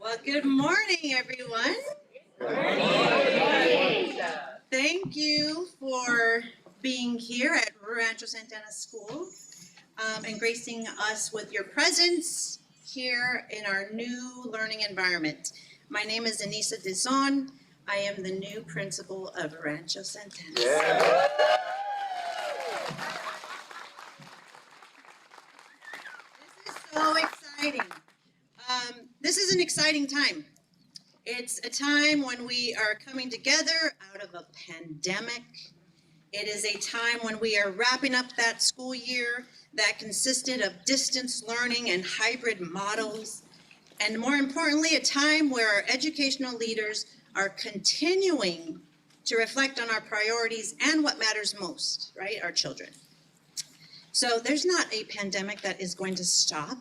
Well, good morning, everyone. Thank you for being here at Rancho Santana School and gracing us with your presence here in our new learning environment. My name is Anissa Dizon. I am the new principal of Rancho Santana. Yeah. This is so exciting. This is an exciting time. It's a time when we are coming together out of a pandemic. It is a time when we are wrapping up that school year that consisted of distance learning and hybrid models. And more importantly, a time where our educational leaders are continuing to reflect on our priorities and what matters most, right? Our children. So there's not a pandemic that is going to stop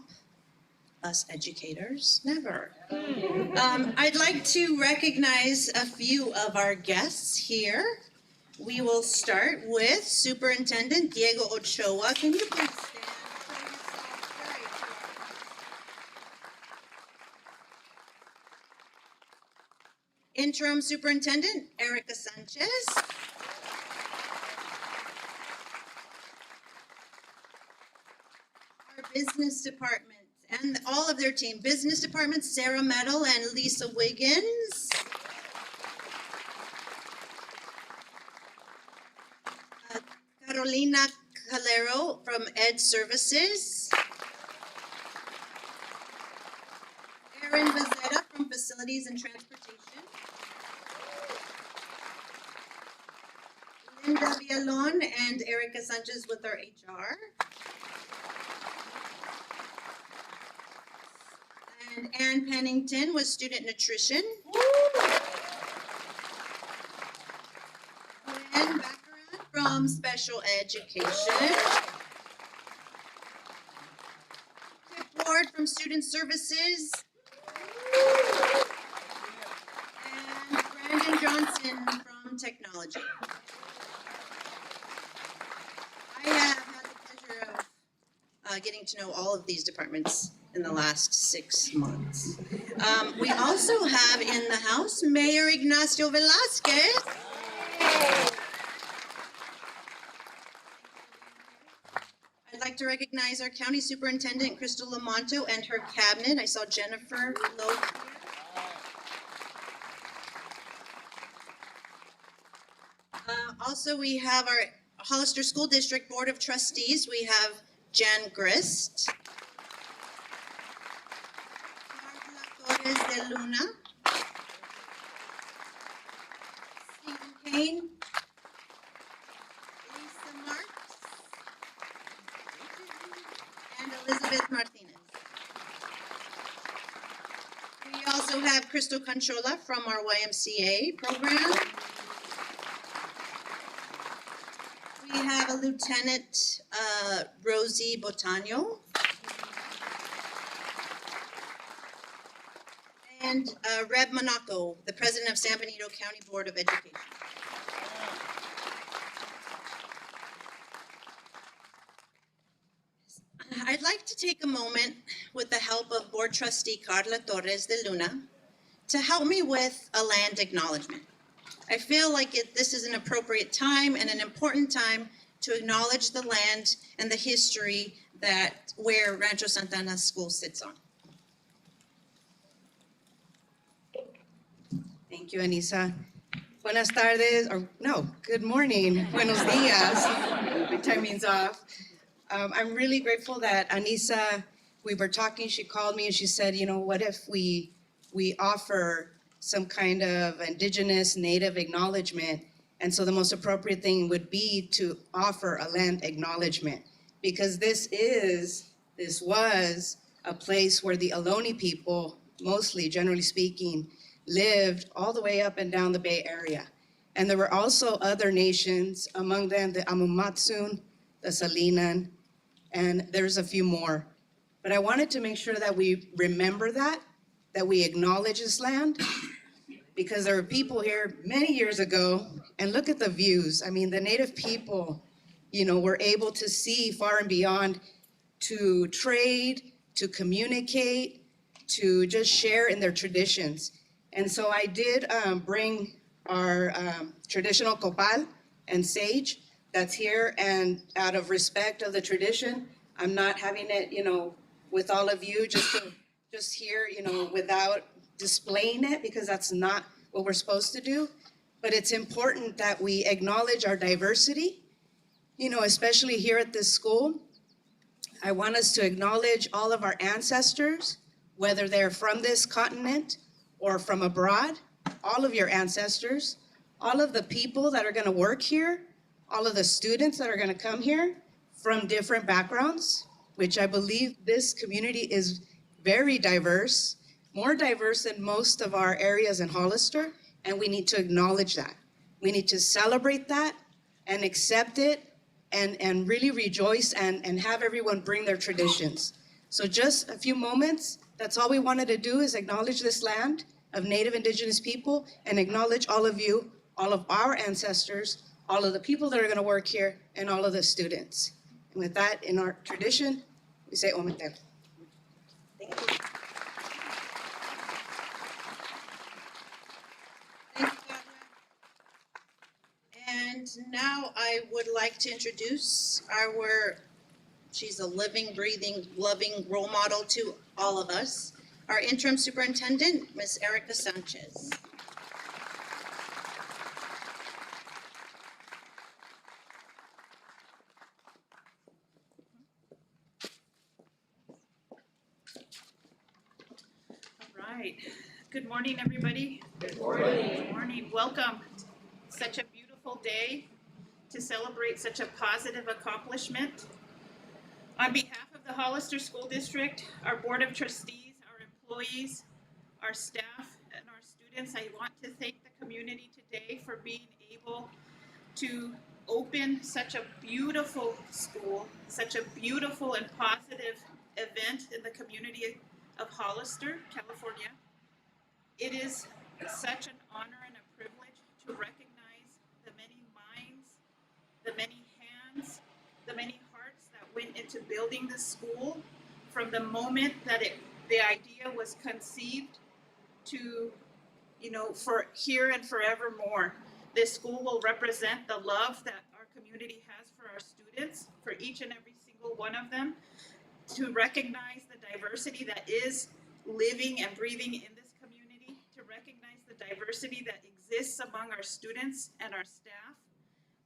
us educators, never. I'd like to recognize a few of our guests here. We will start with Superintendent Diego Ochoa. Can you please stand? Interim Superintendent Erica Sanchez. Our business department and all of their team. Business department, Sarah Metal and Lisa Wiggins. Carolina Calero from Ed Services. Erin Bezetta from Facilities and Transportation. Linda Villalon and Erica Sanchez with our HR. And Ann Pennington with Student Nutrition. Glenn Baccarat from Special Education. Tip Ward from Student Services. And Brandon Johnson from Technology. I have had the pleasure of getting to know all of these departments in the last 6 months. We also have in the house Mayor Ignacio Velasquez. I'd like to recognize our County Superintendent Crystal Lamonto and her cabinet. I saw Jennifer Lowe. Also, we have our Hollister School District Board of Trustees. We have Jan Grist. Torres de Luna, Stephen Kane, Lisa Marks, and Elizabeth Martinez. We also have Crystal Conchola from our YMCA program. We have a Lieutenant Rosie Botano. And Reb Monaco, the president of San Benito County Board of Education. I'd like to take a moment with the help of Board Trustee Carla Torres de Luna to help me with a land acknowledgement. I feel like this is an appropriate time and an important time to acknowledge the land and the history where Rancho Santana School sits on. Thank you, Anissa. Buenas tardes, or no, good morning. Buenos dias. My timing's off. I'm really grateful that Anissa, we were talking, she called me and she said, you know, what if we offer some kind of indigenous native acknowledgement? And so the most appropriate thing would be to offer a land acknowledgement, because this was a place where the Ohlone people, mostly, generally speaking, lived all the way up and down the Bay Area. And there were also other nations, among them the Amumatsun, the Salinan, and there's a few more. But I wanted to make sure that we remember that we acknowledge this land, because there were people here many years ago, and look at the views. I mean, the Native people, you know, were able to see far and beyond to trade, to communicate, to just share in their traditions. And so I did bring our traditional copal and sage that's here, and out of respect of the tradition, I'm not having it, with all of you just here, without displaying it, because that's not what we're supposed to do. But it's important that we acknowledge our diversity, especially here at this school. I want us to acknowledge all of our ancestors, whether they're from this continent or from abroad, all of your ancestors, all of the people that are going to work here, all of the students that are going to come here from different backgrounds, which I believe this community is very diverse, more diverse than most of our areas in Hollister, and we need to acknowledge that. We need to celebrate that and accept it and really rejoice and have everyone bring their traditions. So just a few moments, that's all we wanted to do, is acknowledge this land of Native Indigenous people and acknowledge all of you, all of our ancestors, all of the people that are going to work here, and all of the students. And with that, in our tradition, we say Ometel. Thank you. Thank you, Claudia. And now I would like to introduce she's a living, breathing, loving role model to all of us, our interim superintendent, Ms. Erica Sanchez. Right. Good morning, everybody. Good morning. Good morning. Welcome. Such a beautiful day to celebrate such a positive accomplishment. On behalf of the Hollister School District, our Board of Trustees, our employees, our staff, and our students, I want to thank the community today for being able to open such a beautiful school, such a beautiful and positive event in the community of Hollister, California. It is such an honor and a privilege to recognize the many minds, the many hands, the many hearts that went into building this school from the moment that the idea was conceived to, for here and forevermore. This school will represent the love that our community has for our students, for each and every single one of them, to recognize the diversity that is living and breathing in this community, to recognize the diversity that exists among our students and our staff.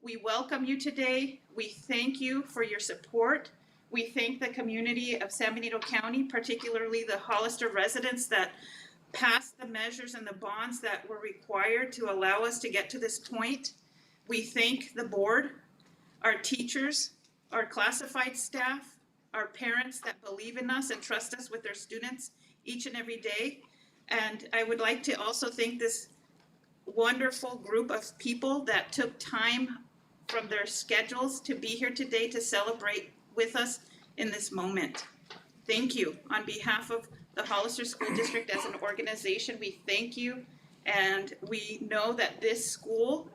We welcome you today. We thank you for your support. We thank the community of San Benito County, particularly the Hollister residents that passed the measures and the bonds that were required to allow us to get to this point. We thank the board, our teachers, our classified staff, our parents that believe in us and trust us with their students each and every day. And I would like to also thank this wonderful group of people that took time from their schedules to be here today to celebrate with us in this moment. Thank you. On behalf of the Hollister School District as an organization, we thank you, and we know that this school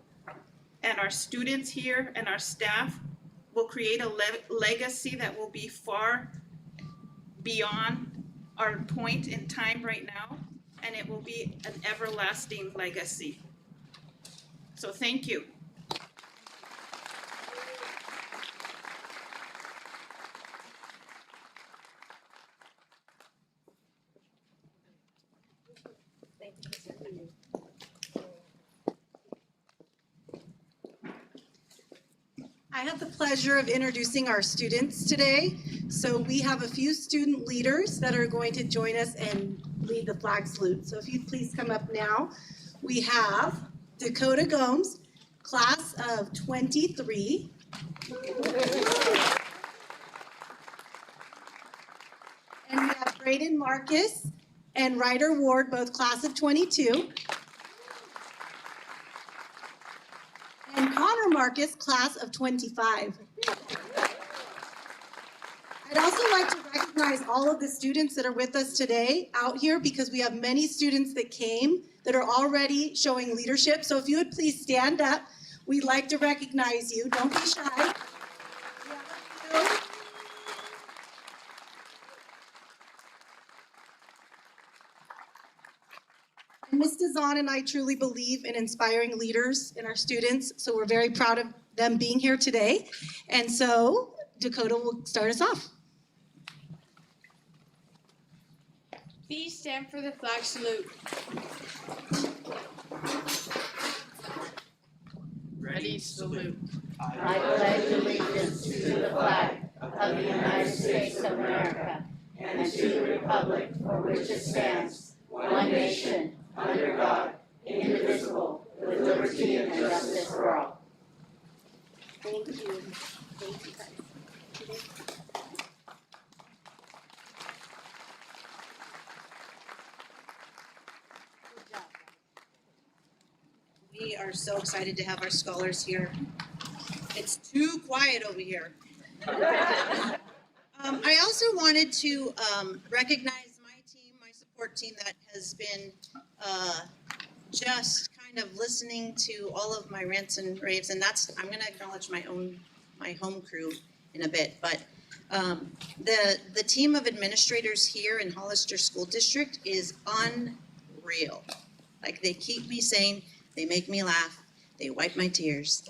and our students here and our staff will create a legacy that will be far beyond our point in time right now, and it will be an everlasting legacy. So thank you. I have the pleasure of introducing our students today. So we have a few student leaders that are going to join us and lead the flag salute. So if you'd please come up now. We have Dakota Gomes, class of 23. And we have Braden Marcus and Ryder Ward, both class of 22. And Connor Marcus, class of 25. I'd also like to recognize all of the students that are with us today out here, because we have many students that came that are already showing leadership. So if you would please stand up, we'd like to recognize you. Don't be shy. Zahn and I truly believe in inspiring leaders in our students, so we're very proud of them being here today. And so Dakota will start us off. Please stand for the flag salute. Ready, salute. I pledge allegiance to the flag of the United States of America and to the republic for which it stands, one nation, under God, indivisible, with liberty and justice for all. Thank you. Thank you, guys. We are so excited to have our scholars here. It's too quiet over here. I also wanted to recognize my team, my support team that has been just kind of listening to all of my rants and raves, and I'm going to acknowledge my home crew in a bit. But the team of administrators here in Hollister School District is unreal. Like, they keep me sane. They make me laugh. They wipe my tears.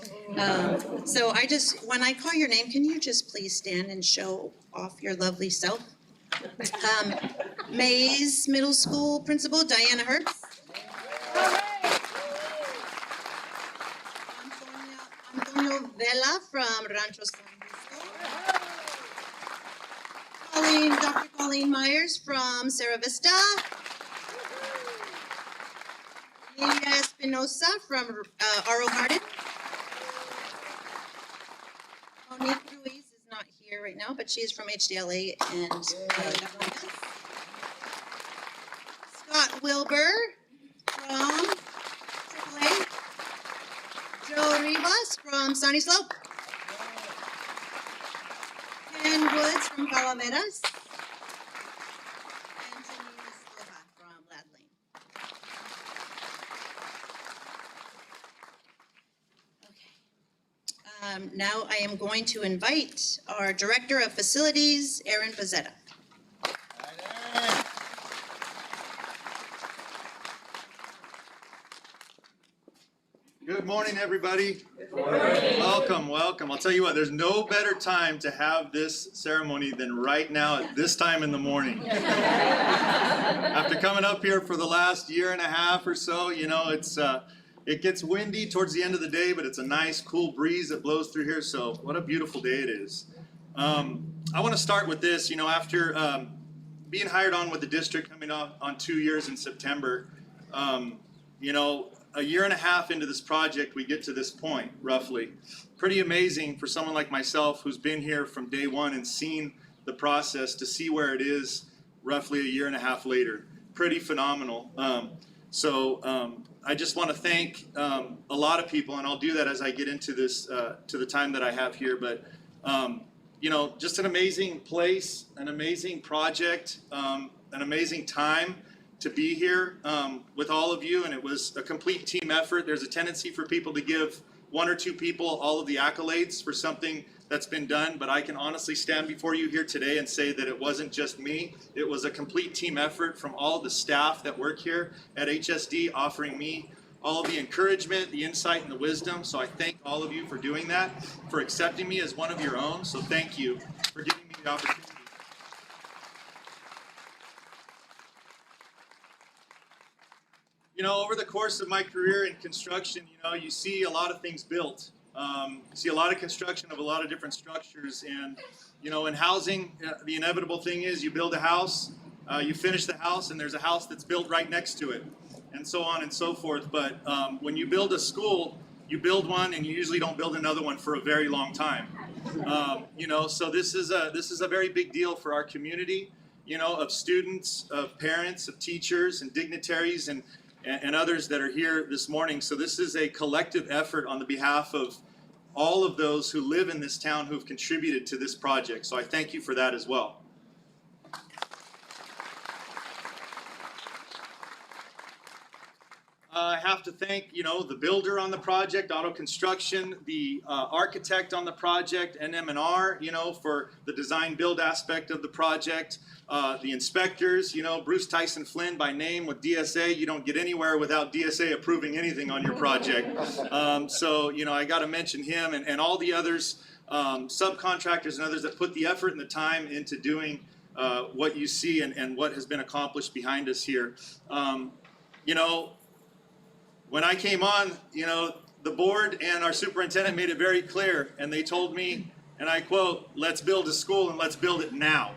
So when I call your name, can you just please stand and show off your lovely self? Mays Middle School Principal Diana Herbst. Antonio Vela from Rancho. Dr. Colleen Myers from Sierra Vista. Lilia Espinosa from Aro Garden. Monique Ruiz is not here right now, but she is from HDLA and Scott Wilbur from AAA. Joe Rivas from Sunny Slope. Ken Woods from Calaveras. And Janine Silva from Lad Lane. Now I am going to invite our Director of Facilities, Aaron Bezzetta. Good morning, everybody. Good morning. Welcome, welcome. I'll tell you what, there's no better time to have this ceremony than right now at this time in the morning. After coming up here for the last year and a half or so, you know, it gets windy towards the end of the day, but it's a nice, cool breeze that blows through here, so what a beautiful day it is. I want to start with this. You know, after being hired on with the district coming on 2 years in September, you know, a year and a half into this project, we get to this point, roughly. Pretty amazing for someone like myself who's been here from day one and seen the process to see where it is roughly a year and a half later. Pretty phenomenal. I just want to thank a lot of people, and I'll do that as I get into this, to the time that I have here. But, you know, just an amazing place, an amazing project, an amazing time to be here with all of you, and it was a complete team effort. There's a tendency for people to give one or two people all of the accolades for something that's been done, but I can honestly stand before you here today and say that it wasn't just me. It was a complete team effort from all the staff that work here at HSD, offering me all of the encouragement, the insight, and the wisdom. So I thank all of you for doing that, for accepting me as one of your own. So thank you for giving me the opportunity. You know, over the course of my career in construction, you know, you see a lot of things built. You see a lot of construction of a lot of different structures. And, you know, in housing, the inevitable thing is you build a house, you finish the house, and there's a house that's built right next to it, and so on and so forth. But when you build a school, you build one, and you usually don't build another one for a very long time. You know, so this is a very big deal for our community, you know, of students, of parents, of teachers, and dignitaries, and others that are here this morning. So this is a collective effort on the behalf of all of those who live in this town who've contributed to this project. So I thank you for that as well. I have to thank, the builder on the project, Auto Construction, the architect on the project, NM&R, for the design build aspect of the project, the inspectors, Bruce Tyson Flynn by name with DSA. You don't get anywhere without DSA approving anything on your project. So, I got to mention him and all the others, subcontractors and others that put the effort and the time into doing what you see and what has been accomplished behind us here. When I came on, the board and our superintendent made it very clear, and they told me, and I quote, "Let's build a school and let's build it now."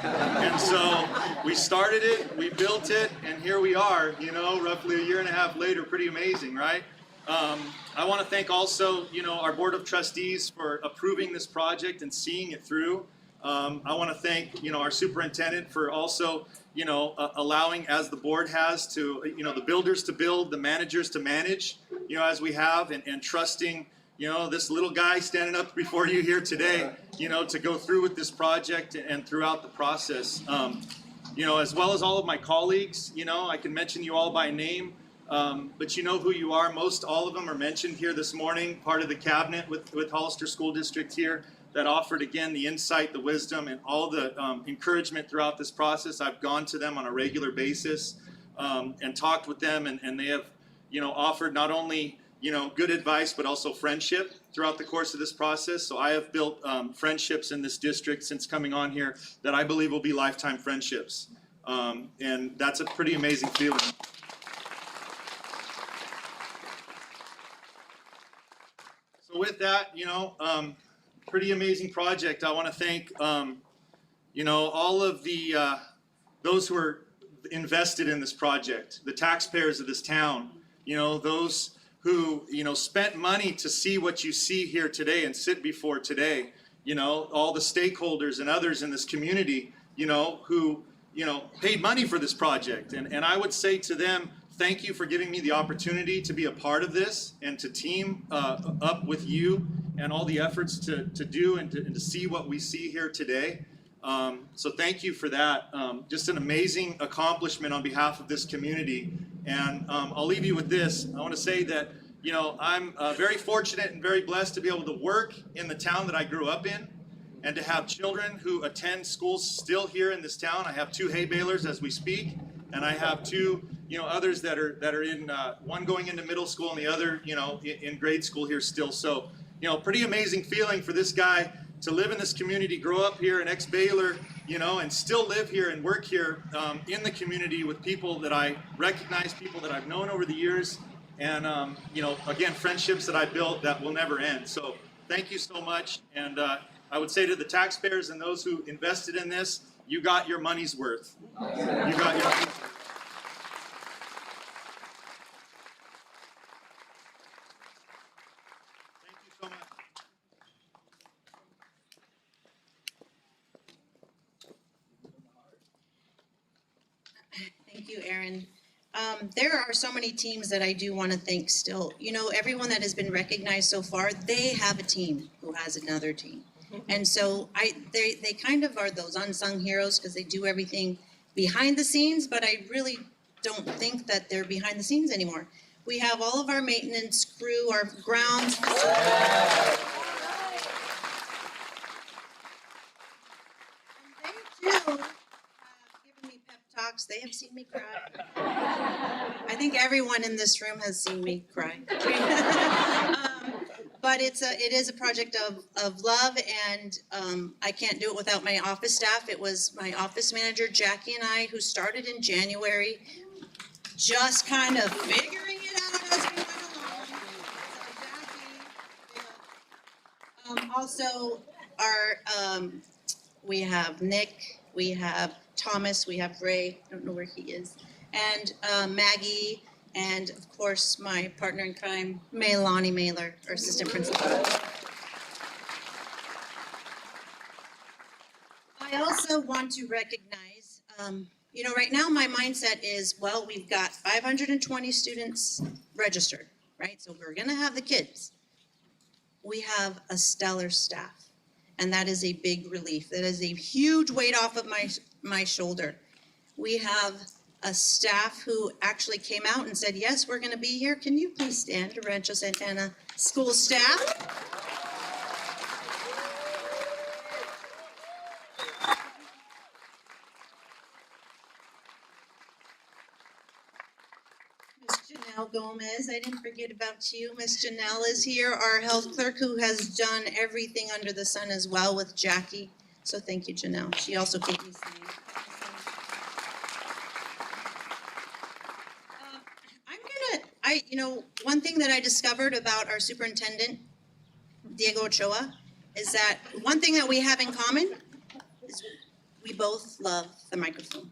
And so we started it, we built it, and here we are, roughly a year and a half later. Pretty amazing, right? I want to thank also, our board of trustees for approving this project and seeing it through. I want to thank, our superintendent for also, allowing, as the board has, to, the builders to build, the managers to manage, as we have, and trusting, this little guy standing up before you here today, to go through with this project and throughout the process. As well as all of my colleagues, I can mention you all by name, but you know who you are. Most all of them are mentioned here this morning, part of the cabinet with Hollister School District here, that offered, again, the insight, the wisdom, and all the encouragement throughout this process. I've gone to them on a regular basis and talked with them, and they have, offered not only, good advice, but also friendship throughout the course of this process. So I have built friendships in this district since coming on here that I believe will be lifetime friendships. And that's a pretty amazing feeling. So with that, pretty amazing project. I want to thank, all of the those who are invested in this project, the taxpayers of this town, those who, spent money to see what you see here today and sit before today, all the stakeholders and others in this community, who, paid money for this project. And I would say to them, thank you for giving me the opportunity to be a part of this and to team up with you and all the efforts to do and to see what we see here today. So thank you for that. Just an amazing accomplishment on behalf of this community. And I'll leave you with this. I want to say that, I'm very fortunate and very blessed to be able to work in the town that I grew up in and to have children who attend schools still here in this town. I have 2 hay balers as we speak, and I have 2 others that are in, one going into middle school and the other, in grade school here still. So, pretty amazing feeling for this guy to live in this community, grow up here, an ex-Baylor, and still live here and work here in the community with people that I recognize, people that I've known over the years, and, again, friendships that I built that will never end. So thank you so much. And I would say to the taxpayers and those who invested in this, you got your money's worth. You got your money's worth. Thank you, Aaron. There are so many teams that I do want to thank still. Everyone that has been recognized so far, they have a team who has another team. And so they kind of are those unsung heroes because they do everything behind the scenes, but I really don't think that they're behind the scenes anymore. We have all of our maintenance crew, our grounds. And they too have given me pep talks. They have seen me cry. I think everyone in this room has seen me cry. But it is a project of love, and I can't do it without my office staff. It was my office manager, Jackie, and I, who started in January, just kind of figuring it out as we went along. So Jackie, also we have Nick, we have Thomas, we have Ray, I don't know where he is, and Maggie, and of course my partner in crime, Melanie Mailer, our assistant principal. I also want to recognize, right now my mindset is, well, we've got 520 students registered, right? So we're gonna have the kids. We have a stellar staff, and that is a big relief. That is a huge weight off of my shoulder. We have a staff who actually came out and said, yes, we're gonna be here. Can you please stand, Rancho Santana school staff? Miss Janelle Gomez, I didn't forget about you. Miss Janelle is here, our health clerk who has done everything under the sun as well with Jackie. So thank you, Janelle. She also gave me some. One thing that I discovered about our superintendent, Diego Ochoa, is that one thing that we have in common is we both love the microphone.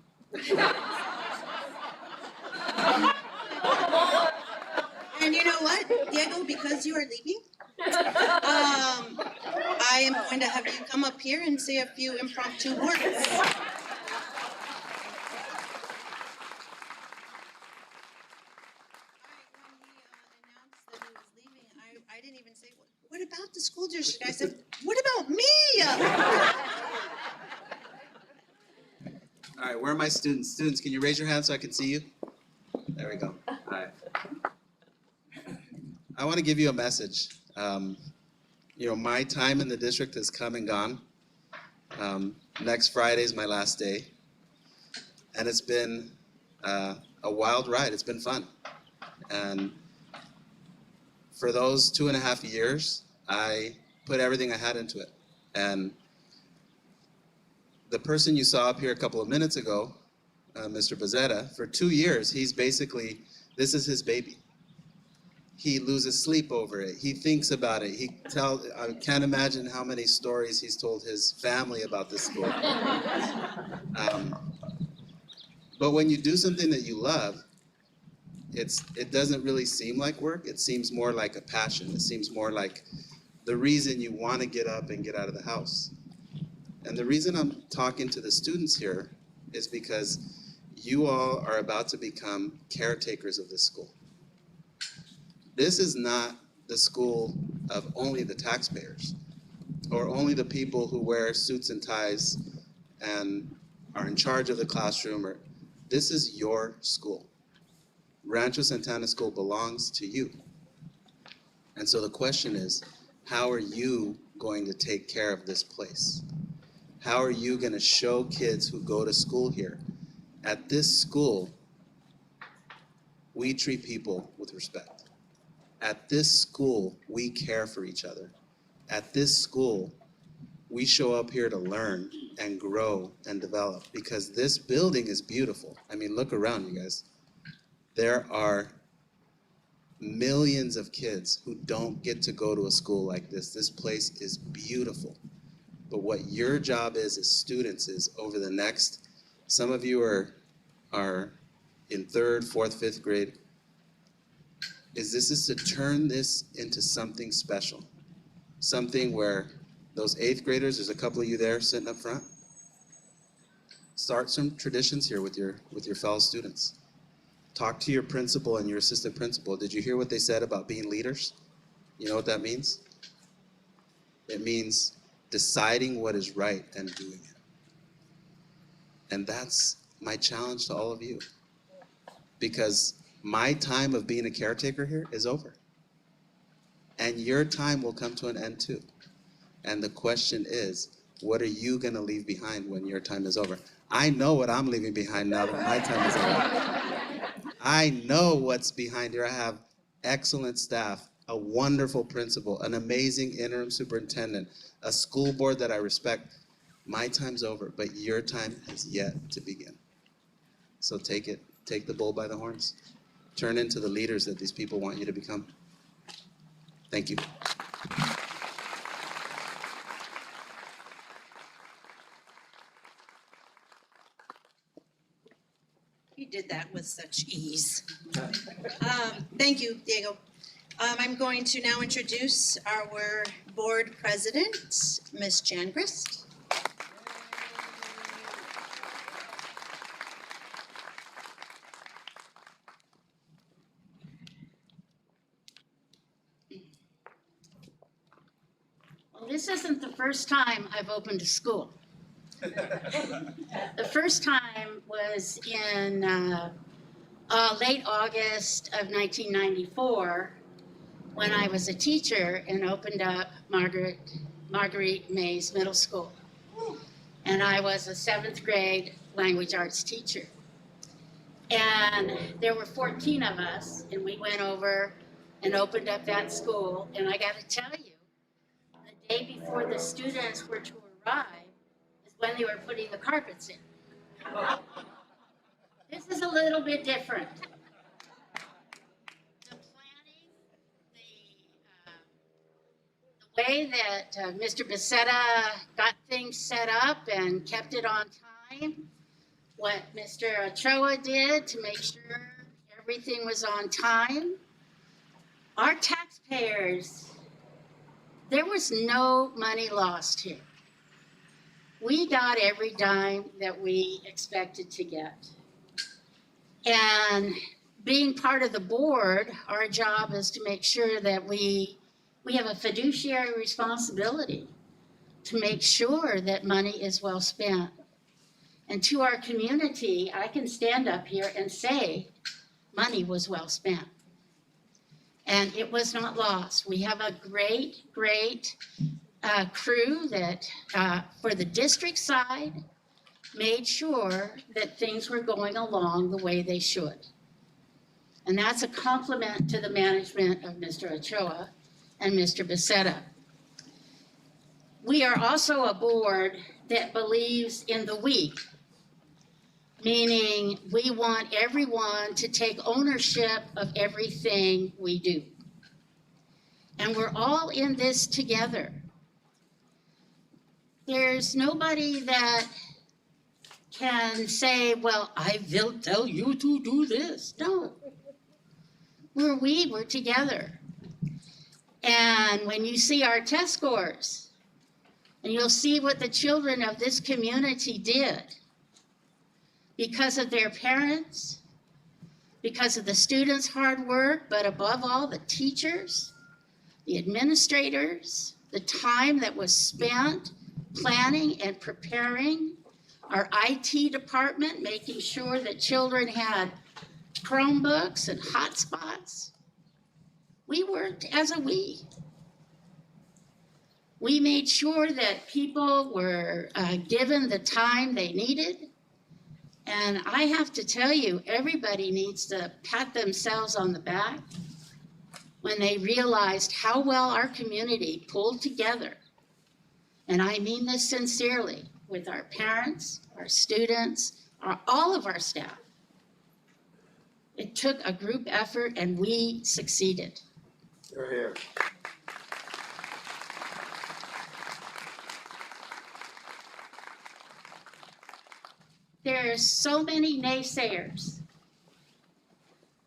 And you know what, Diego, because you are leaving, I am going to have you come up here and say a few impromptu words. I didn't even say, what about the school district? I said, what about me? All right, where are my students? Students, can you raise your hand so I can see you? There we go. All right. I want to give you a message. My time in the district has come and gone. Next Friday is my last day. And it's been a wild ride. It's been fun. And for those 2.5 years, I put everything I had into it. And the person you saw up here a couple of minutes ago, Mr. Bezzetta, for 2 years, this is his baby. He loses sleep over it. He thinks about it. I can't imagine how many stories he's told his family about this school. But when you do something that you love, it doesn't really seem like work. It seems more like a passion. It seems more like the reason you want to get up and get out of the house. And the reason I'm talking to the students here is because you all are about to become caretakers of this school. This is not the school of only the taxpayers or only the people who wear suits and ties and are in charge of the classroom. This is your school. Rancho Santana School belongs to you. And so the question is, how are you going to take care of this place? How are you going to show kids who go to school here? At this school, we treat people with respect. At this school, we care for each other. At this school, we show up here to learn and grow and develop because this building is beautiful. I mean, look around, you guys. There are millions of kids who don't get to go to a school like this. This place is beautiful. But what your job is as students is over the next, some of you are in 3rd, 4th, 5th grade, is to turn this into something special. Something where those 8th graders, there's a couple of you there sitting up front, start some traditions here with your fellow students. Talk to your principal and your assistant principal. Did you hear what they said about being leaders? You know what that means? It means deciding what is right and doing it. And that's my challenge to all of you. Because my time of being a caretaker here is over. And your time will come to an end too. And the question is, what are you going to leave behind when your time is over? I know what I'm leaving behind now that my time is over. I know what's behind here. I have excellent staff, a wonderful principal, an amazing interim superintendent, a school board that I respect. My time's over, but your time has yet to begin. So take the bull by the horns. Turn into the leaders that these people want you to become. Thank you. You did that with such ease. Thank you, Diego. I'm going to now introduce our board president, Ms. Jan Grist. Well, this isn't the first time I've opened a school. The first time was in late August of 1994 when I was a teacher and opened up Marguerite Mays Middle School. And I was a 7th grade language arts teacher. And there were 14 of us, and we went over and opened up that school. And I got to tell you, the day before the students were to arrive is when they were putting the carpets in. This is a little bit different. The planning, the way that Mr. Becerra got things set up and kept it on time, what Mr. Ochoa did to make sure everything was on time. Our taxpayers, there was no money lost here. We got every dime that we expected to get. And being part of the board, our job is to make sure that we have a fiduciary responsibility to make sure that money is well spent. And to our community, I can stand up here and say money was well spent. And it was not lost. We have a great crew that, for the district side, made sure that things were going along the way they should. And that's a compliment to the management of Mr. Ochoa and Mr. Becerra. We are also a board that believes in the we, meaning we want everyone to take ownership of everything we do. And we're all in this together. There's nobody that can say, well, I will tell you to do this. No. We're together. And when you see our test scores, and you'll see what the children of this community did because of their parents, because of the students' hard work, but above all, the teachers, the administrators, the time that was spent planning and preparing, our IT department, making sure that children had Chromebooks and hotspots. We worked as a we. We made sure that people were given the time they needed. And I have to tell you, everybody needs to pat themselves on the back when they realized how well our community pulled together. And I mean this sincerely, with our parents, our students, all of our staff. It took a group effort and we succeeded. You're here. There's so many naysayers,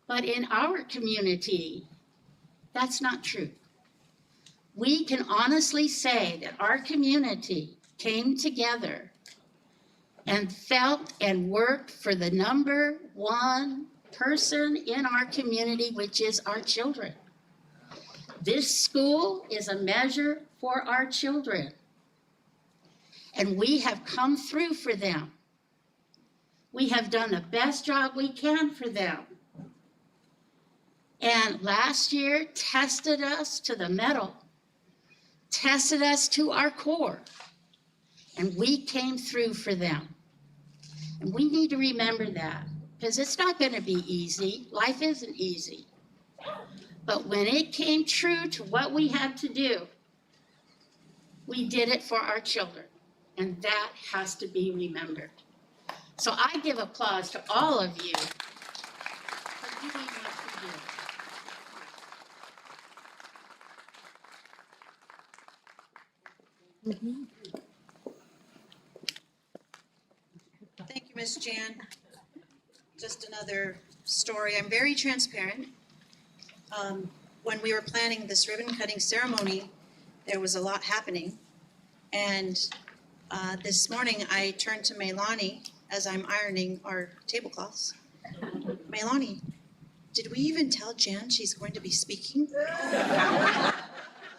but in our community, that's not true. We can honestly say that our community came together and felt and worked for the number one person in our community, which is our children. This school is a measure for our children, and we have come through for them. We have done the best job we can for them. And last year tested us to the metal, tested us to our core, and we came through for them. And we need to remember that, because it's not going to be easy. Life isn't easy. But when it came true to what we had to do, we did it for our children, and that has to be remembered. So I give applause to all of you for doing what you did. Thank you, Ms. Jan. Just another story. I'm very transparent. When we were planning this ribbon cutting ceremony, there was a lot happening. And this morning I turned to Maylani as I'm ironing our tablecloths. Maylani, did we even tell Jan she's going to be speaking?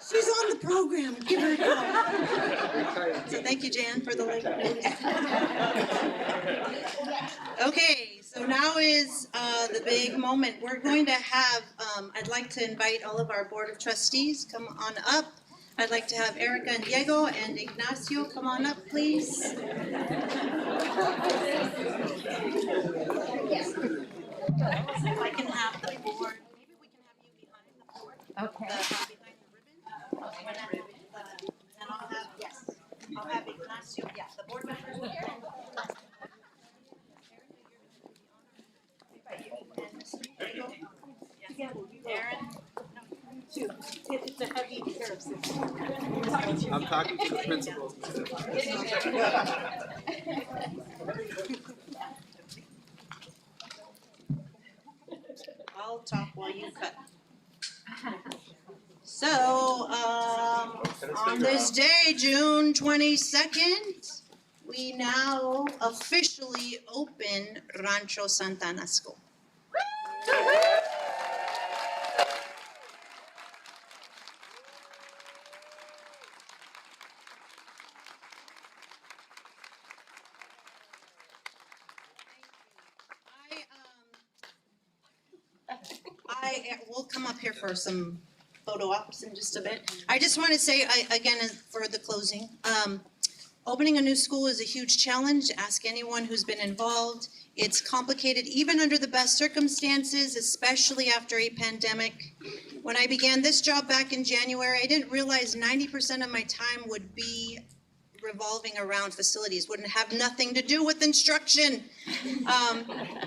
She's on the program. Give her a call. So thank you, Jan, for the link. Okay, so now is the big moment. We're going to have, I'd like to invite all of our Board of Trustees come on up. I'd like to have Erica and Diego and Ignacio come on up, please. Yes. If I can have the board, maybe we can have you behind the board. Okay. Behind the ribbon. And I'll have, yes, I'll have Ignacio, yeah, the board members here. Aaron. It's a heavy pair of scissors. I'm talking to the principal. I'll talk while you cut. So, on this day, June 22nd, we now officially open Rancho Santana School. We'll come up here for some photo ops in just a bit. I just want to say, again, for the closing, opening a new school is a huge challenge. Ask anyone who's been involved. It's complicated, even under the best circumstances, especially after a pandemic. When I began this job back in January, I didn't realize 90% of my time would be revolving around facilities, wouldn't have nothing to do with instruction.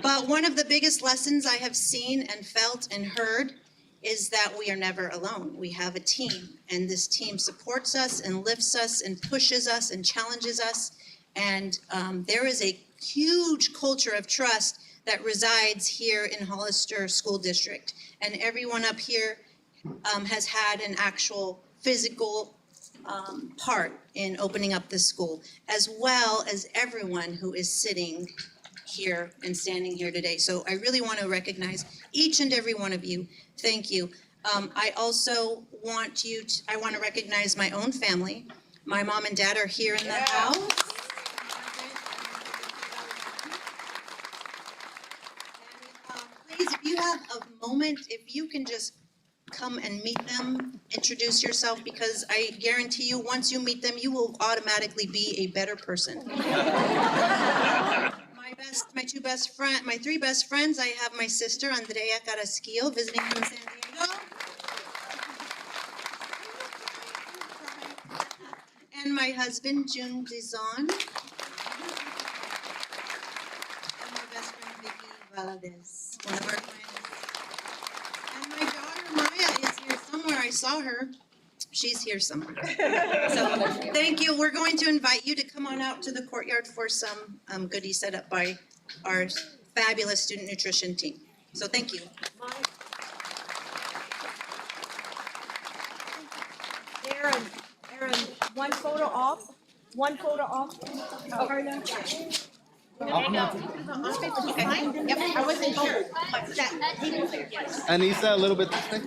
But one of the biggest lessons I have seen and felt and heard is that we are never alone. We have a team, and this team supports us and lifts us and pushes us and challenges us. And there is a huge culture of trust that resides here in Hollister School District. And everyone up here has had an actual physical part in opening up this school, as well as everyone who is sitting here and standing here today. So I really want to recognize each and every one of you. Thank you. I also want to recognize my own family. My mom and dad are here in the house. And, please, if you have a moment, if you can just come and meet them, introduce yourself, because I guarantee you, once you meet them, you will automatically be a better person. My three best friends, I have my sister, Andrea Carasquillo, visiting from San Diego. And my husband, June Dizon. And my best friend, Vicky Valadez, one of our friends. And my daughter, Maya, is here somewhere. I saw her. She's here somewhere. So thank you. We're going to invite you to come on out to the courtyard for some goodies set up by our fabulous student nutrition team. So thank you. Aaron, one photo off. Carla. Yep, I wasn't sure. Anissa, a little bit this way.